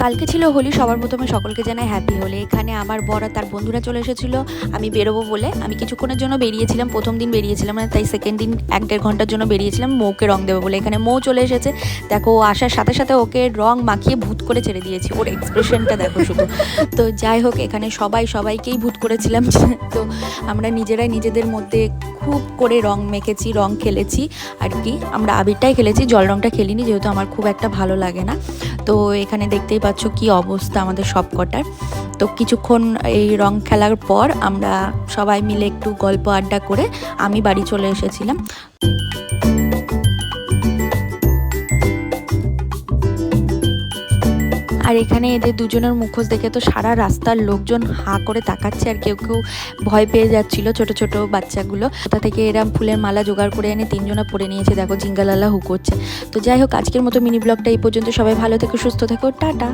কালকে ছিল হোলি। সবার প্রথমে সকলকে জানাই হ্যাপি হোলি। এখানে আমার বর আর তার বন্ধুরা চলে এসেছিল। আমি বেরোবো বলে আমি কিছুক্ষণের জন্য বেরিয়েছিলাম, প্রথম দিন বেরিয়েছিলাম না, তাই সেকেন্ড দিন 1-1.5 ঘন্টার জন্য বেরিয়েছিলাম মৌকে রং দেবো বলে। এখানে মৌ চলে এসেছে, দেখো ও আসার সাথে সাথে ওকে রং মাখিয়ে ভূত করে ছেড়ে দিয়েছি, ওর এক্সপ্রেশনটা দেখো শুধু। তো যাই হোক, এখানে সবাইকেই ভূত করেছিলাম। তো আমরা নিজেরাই নিজেদের মধ্যে খুব করে রং মেখেছি, রং খেলেছি আর কি। আমরা আবিরটাই খেলেছি, জল রংটা খেলিনি, যেহেতু আমার খুব একটা ভালো লাগে না। তো এখানে দেখতেই পাচ্ছ কি অবস্থা আমাদের সব কটার। তো কিছুক্ষণ এই রং খেলার পর আমরা সবাই মিলে একটু গল্প আড্ডা করে আমি বাড়ি চলে এসেছিলাম। আর এখানে এদের দুজনের মুখোশ দেখে তো সারা রাস্তার লোকজন হাঁ করে তাকাচ্ছে, আর কেউ কেউ ভয় পেয়ে যাচ্ছিল, ছোট ছোট বাচ্চাগুলো। কোথা থেকে এরা ফুলের মালা জোগাড় করে এনে তিনজনা পরে নিয়েছে, দেখো জিঙ্গালালা হু করছে। তো যাই হোক, আজকের মতো মিনি ব্লগটা এই পর্যন্ত। সবাই ভালো থেকো, সুস্থ থেকো, টাটা।